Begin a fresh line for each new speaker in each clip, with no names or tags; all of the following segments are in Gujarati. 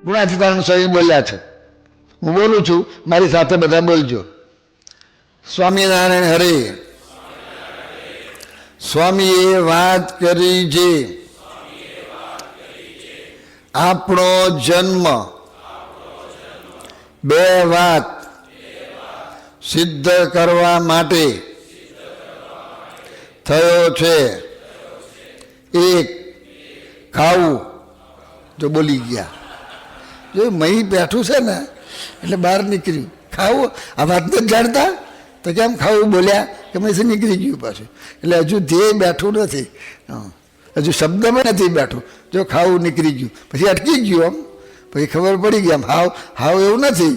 ગુણાતીતાનંદ સ્વામી બોલ્યા છે, હું બોલું છું, મારી સાથે બધા બોલજો. સ્વામિનારાયણ હરે. સ્વામીએ વાત કરી જે આપણો જન્મ બે વાત સિદ્ધ કરવા માટે થયો છે. એક, ખાવું. જો બોલી ગયા, જો મહી બેઠું છે ને એટલે બહાર નીકળ્યું. ખાવું, આ વાત નથી જાણતા તો કેમ ખાવું બોલ્યા કે મહીથી નીકળી ગયું પાછું. એટલે હજુ ધ્યેય બેઠું નથી, હજુ શબ્દમાં નથી બેઠું. જો ખાવું નીકળી ગયું પછી અટકી ગયું, આમ પછી ખબર પડી ગઈ. આમ હાવ એવું નથી.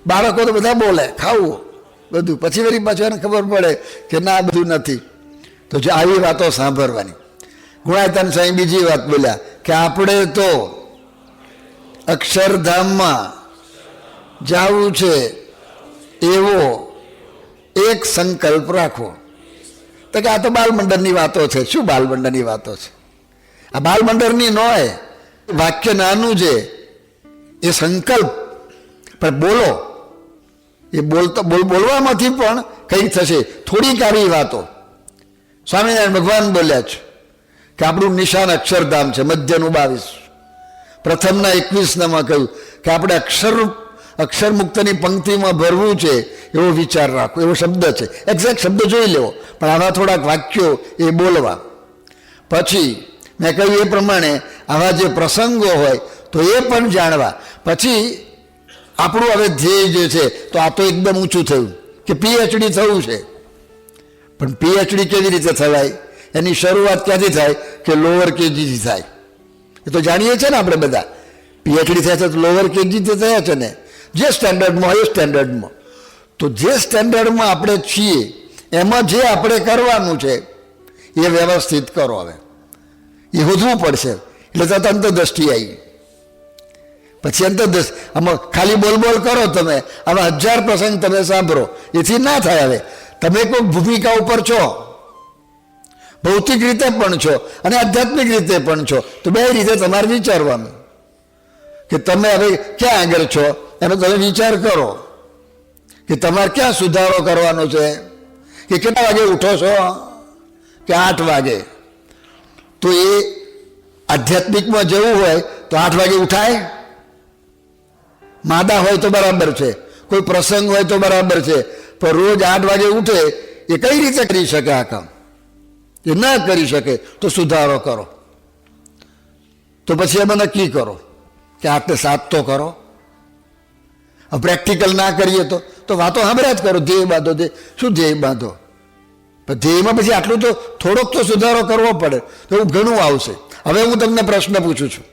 બાળકો તો બધા બોલે ખાવું બધું, પછી વળી પાછું એને ખબર પડે કે ના બધું નથી. તો જો આવી વાતો સાંભળવાની. ગુણાતીતાનંદ સ્વામી બીજી વાત બોલ્યા કે આપણે તો અક્ષરધામમાં જવું છે એવો એક સંકલ્પ રાખો. તો કે આ તો બાલમંડળની વાતો છે. શું બાલમંડળની વાતો છે? આ બાલમંડળની ન હોય, વાક્ય નાનું છે એ સંકલ્પ પણ બોલો. એ બોલવામાંથી પણ કંઈક થશે. થોડીક આવી વાતો સ્વામિનારાયણ ભગવાન બોલ્યા છે કે આપણું નિશાન અક્ષરધામ છે. મધ્યનું 22, પ્રથમના 21માં કહ્યું કે આપણે અક્ષર મુક્તની પંક્તિમાં ભરવું છે એવો વિચાર રાખો. એવો શબ્દ છે, એક્ઝેક્ટ શબ્દ જોઈ લેવો, પણ આવા થોડાક વાક્યો એ બોલવા. પછી મેં કહ્યું એ પ્રમાણે આવા જે પ્રસંગો હોય તો એ પણ જાણવા. પછી આપણું હવે ધ્યેય જે છે તો આ તો એકદમ ઊંચું થયું કે પીએચડી થવું છે. પણ પીએચડી કેવી રીતે થવાય? એની શરૂઆત ક્યાંથી થાય કે લોઅર કેજીથી થાય. એ તો જાણીએ છીએ ને આપણે બધા. પીએચડી થાય છે તો લોઅર કેજીથી થયા છે ને. જે સ્ટેન્ડર્ડમાં હોય એ સ્ટેન્ડર્ડમાં. તો જે સ્ટેન્ડર્ડમાં આપણે છીએ એમાં જે આપણે કરવાનું છે એ વ્યવસ્થિત કરો. હવે એ શોધવું પડશે. એટલે તો અંતરદ્રષ્ટિ આવી. પછી અંતરદ્રષ્ટિ આમાં ખાલી બોલ કરો તમે, આમાં 1000 પ્રસંગ તમે સાંભળો, એથી ના થાય. હવે તમે કોઈ ભૂમિકા ઉપર છો, ભૌતિક રીતે પણ છો અને આધ્યાત્મિક રીતે પણ છો. તો બે રીતે તમારે વિચારવાનું કે તમે હવે ક્યાં આગળ છો એનો તમે વિચાર કરો કે તમારે ક્યાં સુધારો કરવાનો છે. કે કેટલા વાગે ઉઠો છો કે 8 વાગે. તો એ આધ્યાત્મિકમાં જવું હોય તો 8 વાગે ઉઠાય. માદા હોય તો બરાબર છે, કોઈ પ્રસંગ હોય તો બરાબર છે, પણ રોજ 8 વાગે ઉઠે એ કઈ રીતે કરી શકે આ કામ? એ ના કરી શકે તો સુધારો કરો. તો પછી એમાં નક્કી કરો કે 8 ને 7 તો કરો. પ્રેક્ટિકલ ના કરીએ તો વાતો સાંભળ્યા જ કરો. ધ્યેય બાંધો, શું ધ્યેય બાંધો? પણ ધ્યેયમાં પછી આટલું તો થોડોક તો સુધારો કરવો પડે. તો એવું ઘણું આવશે. હવે હું તમને પ્રશ્ન પૂછું છું,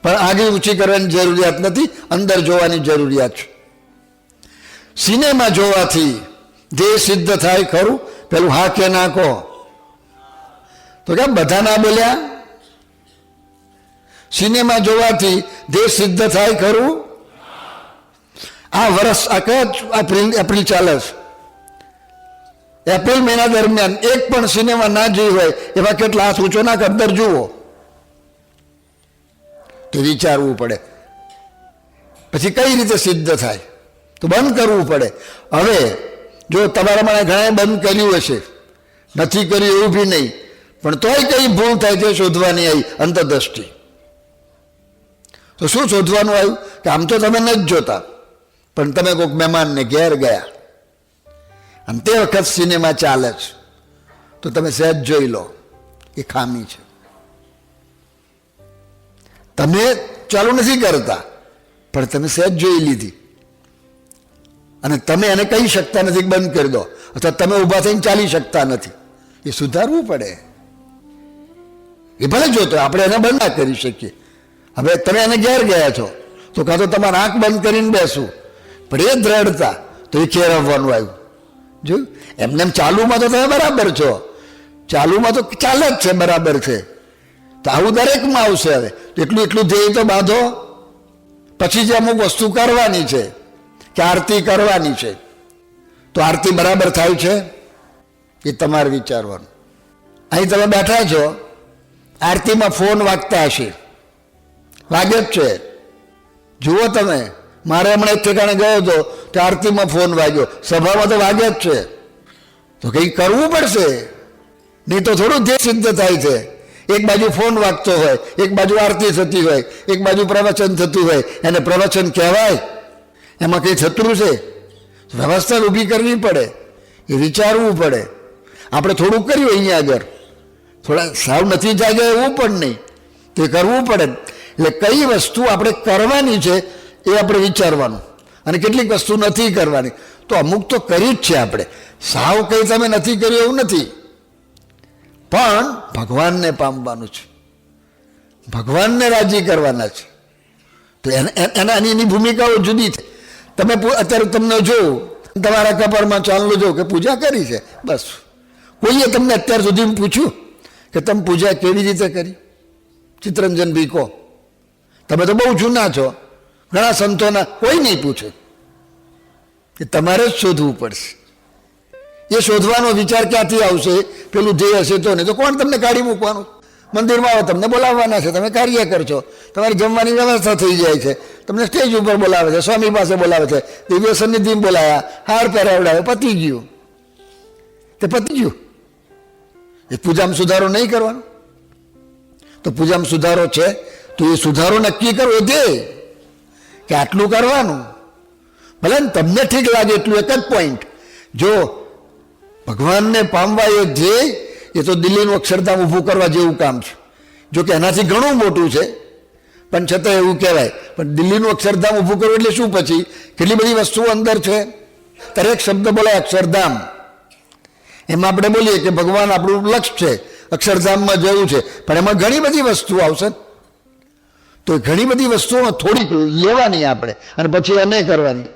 પણ આગળ ઊંચી કરવાની જરૂરિયાત નથી, અંદર જોવાની જરૂરિયાત છે. સિનેમા જોવાથી ધ્યેય સિદ્ધ થાય ખરું? પેલું હા કે ના કહો. તો કેમ બધા ના બોલ્યા? સિનેમા જોવાથી ધ્યેય સિદ્ધ થાય ખરું? આ વર્ષ આ કયા એપ્રિલ ચાલે છે? એપ્રિલ મહિના દરમિયાન એક પણ સિનેમા ના જોઈ હોય એવા કેટલા હાથ ઊંચો ના અંદર જુઓ. તો વિચારવું પડે પછી કઈ રીતે સિદ્ધ થાય. તો બંધ કરવું પડે. હવે જો તમારા મને ઘણા બંધ કર્યું હશે, નથી કર્યું એવું બી નહીં, પણ તોય કઈ ભૂલ થાય તે શોધવાની આવી અંતરદ્રષ્ટિ. તો શું શોધવાનું આવ્યું કે આમ તો તમે નથી જોતા, પણ તમે કોઈક મહેમાનને ઘેર ગયા અને તે વખત સિનેમા ચાલે છે તો તમે સહેજ જોઈ લો એ ખામી છે. તમે ચાલુ નથી કરતા પણ તમે સહેજ જોઈ લીધી અને તમે એને કહી શકતા નથી બંધ કરી દો, અથવા તમે ઊભા થઈને ચાલી શકતા નથી. એ સુધારવું પડે. એ ભલે જોતો આપણે એને બંધ ના કરી શકીએ. હવે તમે એને ઘેર ગયા છો તો કાં તો તમારે આંખ બંધ કરીને બેસવું, પણ એ દ્રઢતા તો એ કેળવવાનું આવ્યું. જોયું? એમને ચાલુમાં તો તમે બરાબર છો, ચાલુમાં તો ચાલે જ છે, બરાબર છે. તો આવું દરેકમાં આવશે. હવે એટલું ધ્યેય તો બાંધો. પછી જે અમુક વસ્તુ કરવાની છે કે આરતી કરવાની છે, તો આરતી બરાબર થાય છે એ તમારે વિચારવાનું. અહીં તમે બેઠા છો, આરતીમાં ફોન વાગતા હશે, વાગે જ છે. જુઓ તમે, મારે હમણાં એક ઠેકાણે ગયો હતો તો આરતીમાં ફોન વાગ્યો, સભામાં તો વાગ્યા જ છે. તો કંઈક કરવું પડશે, નહીં તો થોડું ધ્યેય સિદ્ધ થાય છે. એક બાજુ ફોન વાગતો હોય, એક બાજુ આરતી થતી હોય, એક બાજુ પ્રવચન થતું હોય, એને પ્રવચન કહેવાય? એમાં કંઈ થતું છે? વ્યવસ્થા ઊભી કરવી પડે, એ વિચારવું પડે. આપણે થોડું કર્યું અહીંયા આગળ, થોડા સાવ નથી જાગ્યા એવું પણ નહીં, તે કરવું પડે. એટલે કઈ વસ્તુ આપણે કરવાની છે એ આપણે વિચારવાનું, અને કેટલીક વસ્તુ નથી કરવાની. તો અમુક તો કરી જ છે આપણે, સાવ કંઈ તમે નથી કર્યું એવું નથી, પણ ભગવાનને પામવાનું છે, ભગવાનને રાજી કરવાના છે. તો એની ભૂમિકાઓ જુદી છે. તમે અત્યારે તમને જોઉં, તમારા કપાળમાં ચાંદલો જો કે પૂજા કરી છે, બસ. કોઈએ તમને અત્યાર સુધી પૂછ્યું કે તમે પૂજા કેવી રીતે કરી? ચિત્તરંજન ભાઈ કહો, તમે તો બહુ જૂના છો, ઘણા સંતોના કોઈ નહીં પૂછે. એ તમારે જ શોધવું પડશે. એ શોધવાનો વિચાર ક્યાંથી આવશે? પેલું ધ્યેય હશે તો. નહીં તો કોણ તમને કાઢી મૂકવાનું? મંદિરમાં આવો, તમને બોલાવવાના છે, તમે કાર્ય કરશો, તમારી જમવાની વ્યવસ્થા થઈ જાય છે, તમને સ્ટેજ ઉપર બોલાવે છે, સ્વામી પાસે બોલાવે છે, દિવ્ય સન્નિધિમાં બોલાયા, હાર પહેરાવડાવે, પતી ગયું. તે પતી ગયું. એ પૂજામાં સુધારો નહીં કરવાનો? તો પૂજામાં સુધારો છે તો એ સુધારો નક્કી કરો, એ દે કે આટલું કરવાનું. ભલે ને તમને ઠીક લાગે એટલું, એક જ પોઈન્ટ. જો ભગવાનને પામવા એ ધ્યેય, એ તો દિલ્હીનું અક્ષરધામ ઊભું કરવા જેવું કામ છે. જો કે એનાથી ઘણું મોટું છે, પણ છતાં એવું કહેવાય. પણ દિલ્હીનું અક્ષરધામ ઊભું કરવું એટલે શું? પછી કેટલી બધી વસ્તુઓ અંદર છે. દરેક શબ્દ બોલાય અક્ષરધામ, એમાં આપણે બોલીએ કે ભગવાન આપણું લક્ષ્ય છે, અક્ષરધામમાં જવું છે, પણ એમાં ઘણી બધી વસ્તુઓ આવશે. તો ઘણી બધી વસ્તુઓમાં થોડીક લેવાની આપણે, અને પછી એને કરવાની.